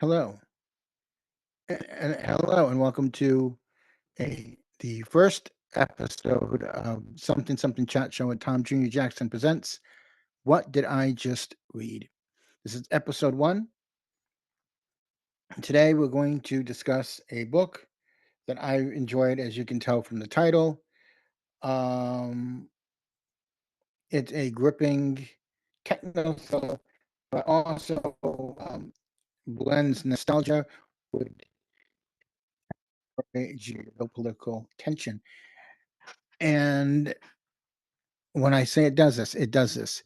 Hello, hello, and welcome to the first episode of Something Something Chat Show with Tom Jr. Jackson presents. What did I just read? This is episode one. Today we're going to discuss a book that I enjoyed, as you can tell from the title. Um, it's a gripping techno thriller, but also blends nostalgia with geopolitical tension. And when I say it does this, it does this.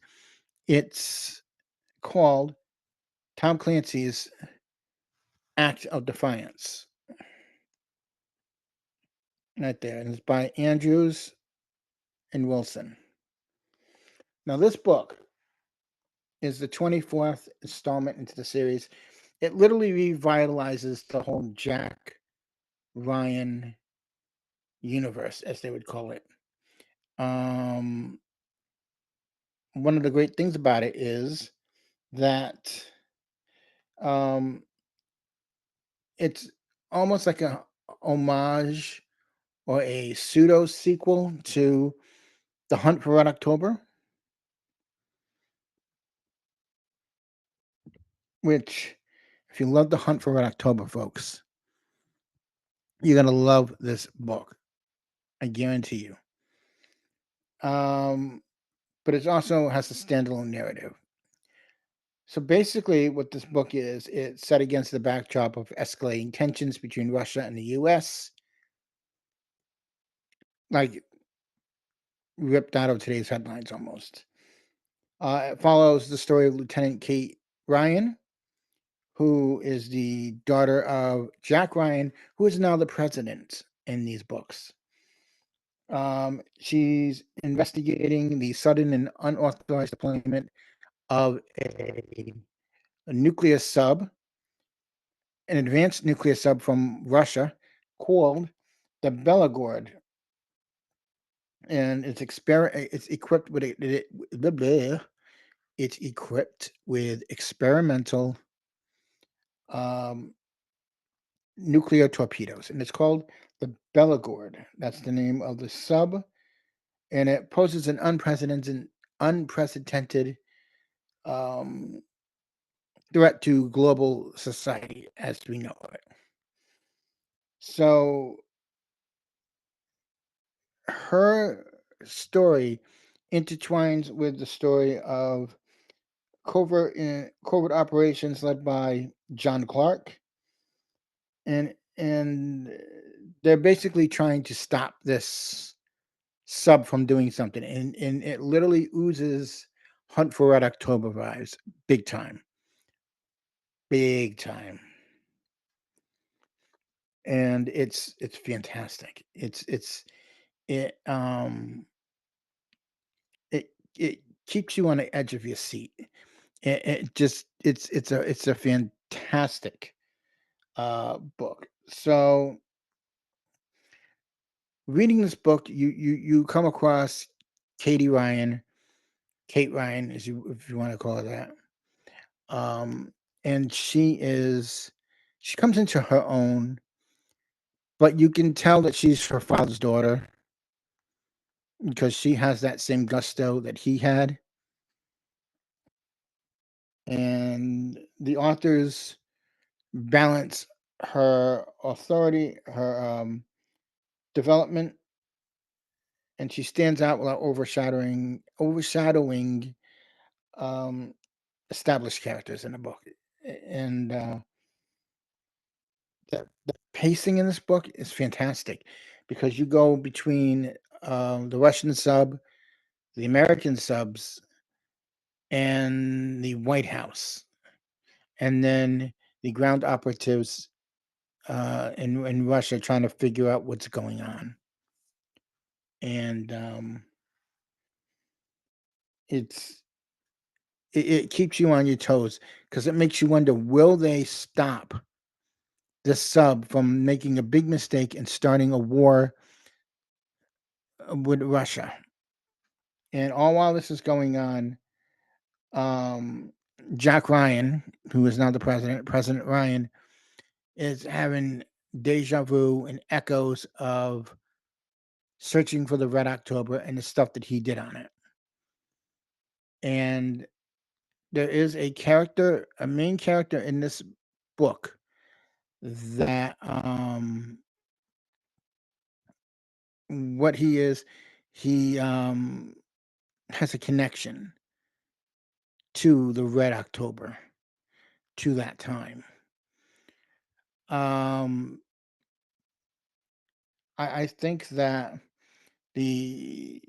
It's called Tom Clancy's Act of Defiance. Right there. And it's by Andrews and Wilson. Now, this book is the 24th installment into the series. It literally revitalizes the whole Jack Ryan universe, as they would call it. Um, One of the great things about it is that um, it's almost like a homage or a pseudo sequel to The Hunt for Red October, which, if you love The Hunt for Red October, folks, you're going to love this book. I guarantee you. Um, but it also has a standalone narrative. So basically, what this book is, it's set against the backdrop of escalating tensions between Russia and the U.S., like ripped out of today's headlines almost. It follows the story of Lieutenant Kate Ryan, who is the daughter of Jack Ryan, who is now the president in these books. She's investigating the sudden and unauthorized deployment of a nuclear sub, an advanced nuclear sub from Russia called the Belagord, and it's equipped with it's equipped with experimental um, nuclear torpedoes, and it's called the Belagord. That's the name of the sub, and it poses an unprecedented um, threat to global society as we know it. So her story intertwines with the story of covert operations led by John Clark, and they're basically trying to stop this sub from doing something, and it literally oozes Hunt for Red October vibes, big time, big time, and it's fantastic. It it it keeps you on the edge of your seat. It just it's a fantastic book. So reading this book, you come across Katie Ryan, Kate Ryan, as you if you want to call her that. Um, and she comes into her own, but you can tell that she's her father's daughter because she has that same gusto that he had. And the authors balance her authority, her development, and she stands out without overshadowing um, established characters in the book. And the pacing in this book is fantastic because you go between the Russian sub, the American subs, and the White House, and then the ground operatives in Russia trying to figure out what's going on. And it's it keeps you on your toes because it makes you wonder: will they stop the sub from making a big mistake and starting a war with Russia? And all while this is going on, um, Jack Ryan, who is now the president, President Ryan, is having deja vu and echoes of searching for the Red October and the stuff that he did on it. And there is a main character in this book that what he is, he has a connection to the Red October, to that time. Um, I think that the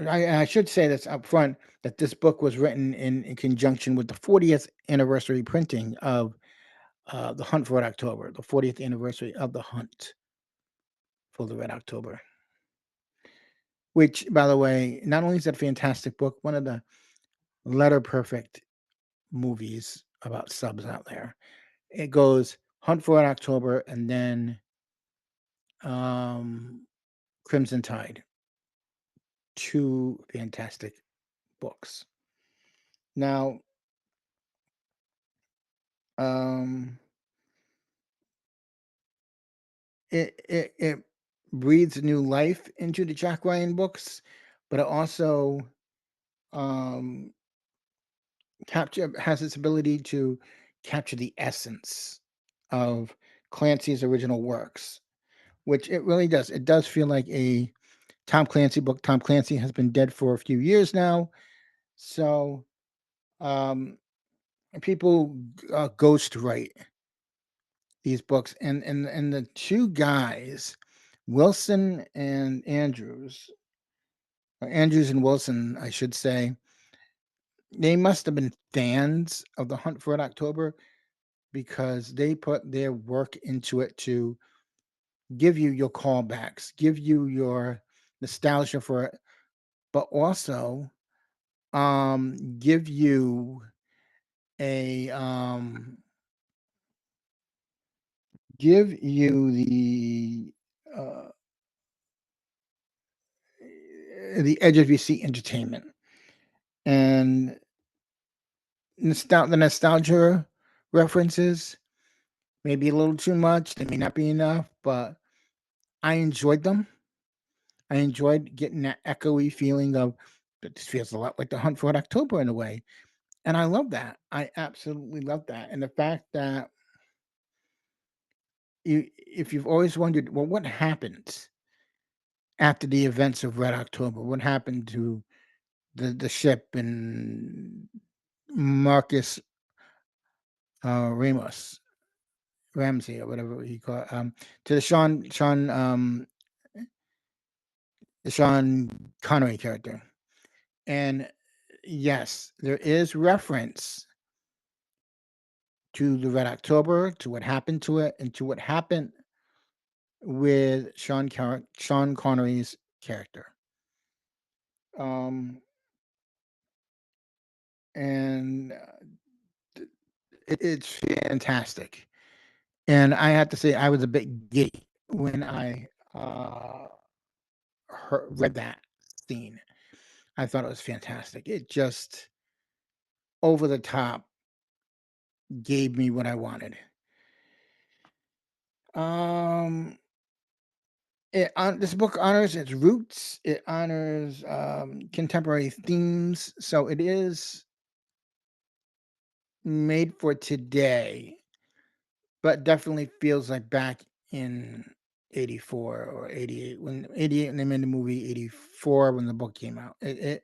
I should say this up front that this book was written in conjunction with the 40th anniversary printing of the Hunt for Red October, the 40th anniversary of the Hunt for the Red October. Which, by the way, not only is that a fantastic book, one of the letter perfect movies about subs out there. It goes Hunt for Red October and then um, Crimson Tide. Two fantastic books. Now, um, it breathes new life into the Jack Ryan books, but it also um, capture has its ability to capture the essence of Clancy's original works, which it really does. It does feel like a Tom Clancy book. Tom Clancy has been dead for a few years now, so um, people ghost write these books, and the two guys, Wilson and Andrews, or Andrews and Wilson, I should say, they must have been fans of the Hunt for Red October because they put their work into it to give you your callbacks, give you your nostalgia for it, but also give you a give you uh, the edge of your seat entertainment and the nostalgia references. Maybe a little too much. They may not be enough, but I enjoyed them. I enjoyed getting that echoey feeling of that this feels a lot like the Hunt for Red October in a way. And I love that. I absolutely love that. And the fact that if you've always wondered, well, what happened after the events of Red October? What happened to the ship and Marcus Ramos, Ramsey, or whatever he called, to the Sean Connery character. And yes, there is reference to the Red October, to what happened to it, and to what happened with Sean Connery's character. Um, and it's fantastic. And I have to say, I was a bit giddy when I read that scene. I thought it was fantastic. It just over the top gave me what I wanted. Um, this book honors its roots. It honors contemporary themes, so it is made for today, but definitely feels like back in '84 or '88 when '88 when they made the movie '84 when the book came out. It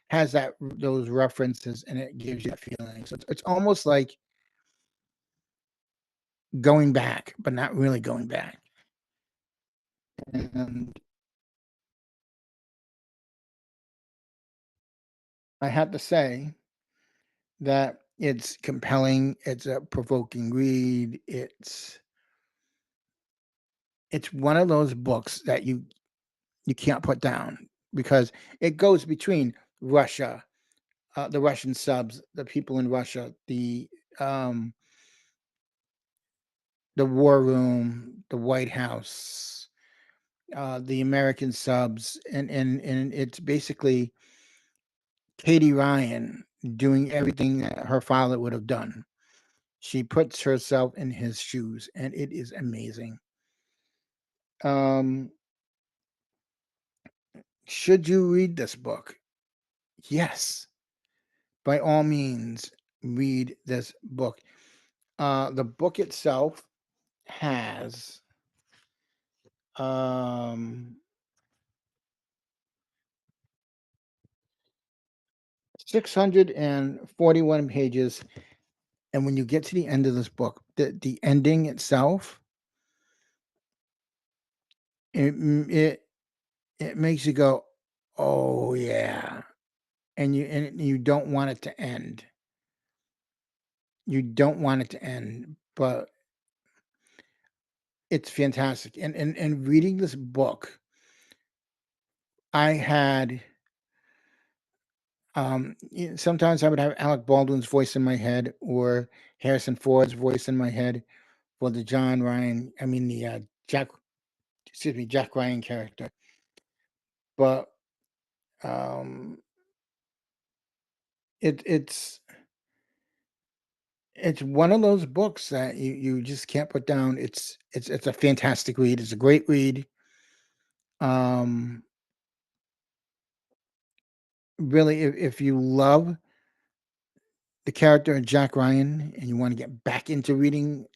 has those references and it gives you that feeling. So it's almost like going back, but not really going back. And I have to say that it's compelling. It's a provoking read. It's one of those books that you can't put down because it goes between Russia, the Russian subs, the people in Russia, um, the war room, the White House, the American subs, and it's basically Katie Ryan doing everything that her father would have done. She puts herself in his shoes, and it is amazing. Um, should you read this book? Yes, by all means, read this book. The book itself has um, 641 pages. And when you get to the end of this book, the ending itself, it it makes you go, "Oh yeah," and you don't want it to end. You don't want it to end, but it's fantastic. And reading this book, I had sometimes I would have Alec Baldwin's voice in my head or Harrison Ford's voice in my head for the John Ryan, I mean the Jack, excuse me, Jack Ryan character. But um, it it's one of those books that you just can't put down. It's a fantastic read. It's a great read. Um, really, if you love the character of Jack Ryan and you want to get back into reading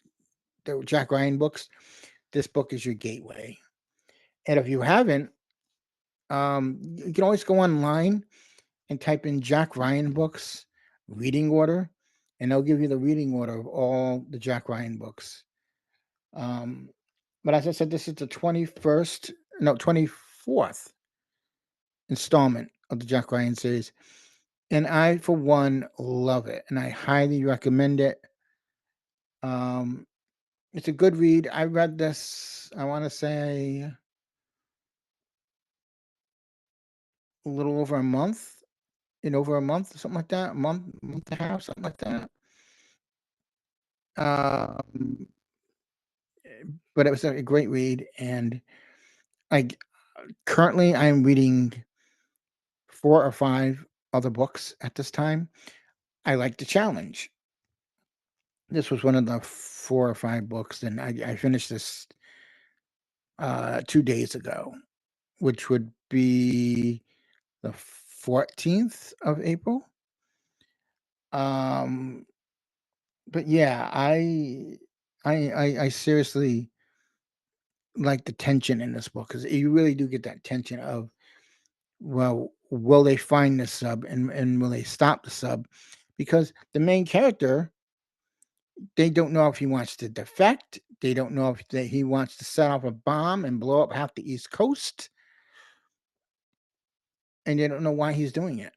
the Jack Ryan books, this book is your gateway. And if you haven't, you can always go online and type in Jack Ryan books reading order, and they'll give you the reading order of all the Jack Ryan books. Um, but as I said, this is the 21st, no, 24th installment of the Jack Ryan series. And I, for one, love it. And I highly recommend it. Um, it's a good read. I read this, I want to say, a little over a month, in over a month, something like that, a month and a half, something like that. Um, but it was a great read. And I currently I'm reading 4 or 5 other books at this time. I like the challenge. This was one of the 4 or 5 books, and I finished this 2 days ago, which would be the 14th of April. Um, but yeah, I seriously like the tension in this book because you really do get that tension of, well, will they find the sub and will they stop the sub? Because the main character, they don't know if he wants to defect. They don't know if he wants to set off a bomb and blow up half the East Coast, and they don't know why he's doing it.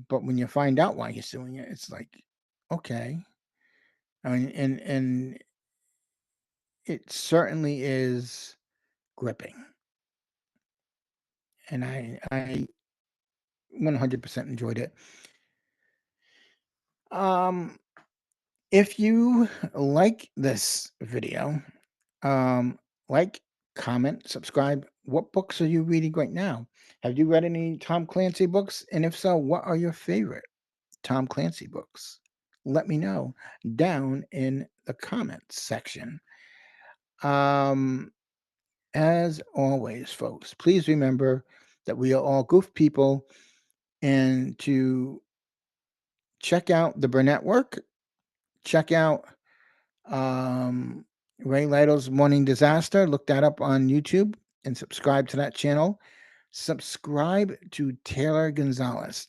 But when you find out why he's doing it, it's like, okay. I mean, and it certainly is gripping, and I 100% enjoyed it. Um, if you like this video, Um, like, comment, subscribe. What books are you reading right now? Have you read any Tom Clancy books? And if so, what are your favorite Tom Clancy books? Let me know down in the comments section. Um, as always, folks, please remember that we are all goof people and to check out the Burnett work, check out um, Ray Lytle's Morning Disaster. Look that up on YouTube and subscribe to that channel. Subscribe to Taylor Gonzalez,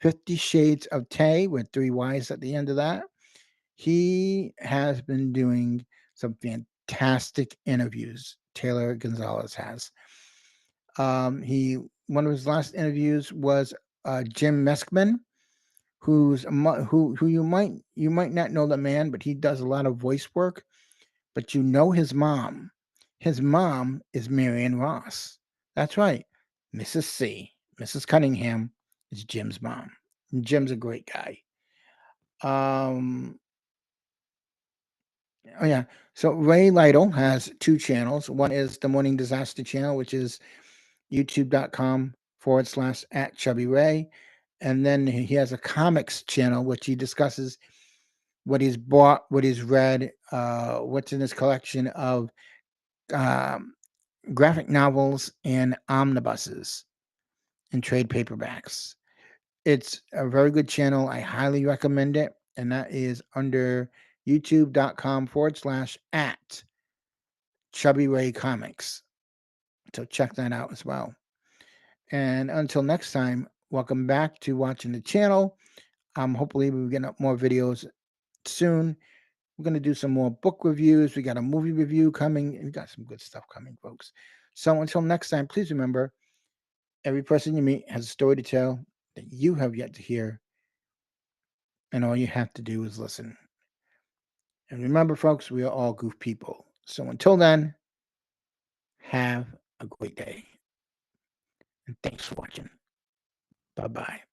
50 Shades of Tay with 3 Ys at the end of that. He has been doing some fantastic interviews. Taylor Gonzalez has. He One of his last interviews was Jim Meskman, who you might not know the man, but he does a lot of voice work. But you know his mom. His mom is Marion Ross. That's right. Mrs. C. Mrs. Cunningham is Jim's mom. Jim's a great guy. Um, oh yeah. So Ray Lytle has 2 channels. One is the Morning Disaster channel, which is youtube.com/@chubbyray. And then he has a comics channel, which he discusses what he's bought, what he's read, what's in his collection of um, graphic novels and omnibuses and trade paperbacks. It's a very good channel. I highly recommend it. And that is under youtube.com/at Chubby Ray Comics. So check that out as well. And until next time, welcome back to watching the channel. Hopefully we'll get up more videos soon. We're going to do some more book reviews. We got a movie review coming. We got some good stuff coming, folks. So until next time, please remember, every person you meet has a story to tell that you have yet to hear. And all you have to do is listen. And remember, folks, we are all goof people. So until then, have a great day. And thanks for watching. Bye-bye.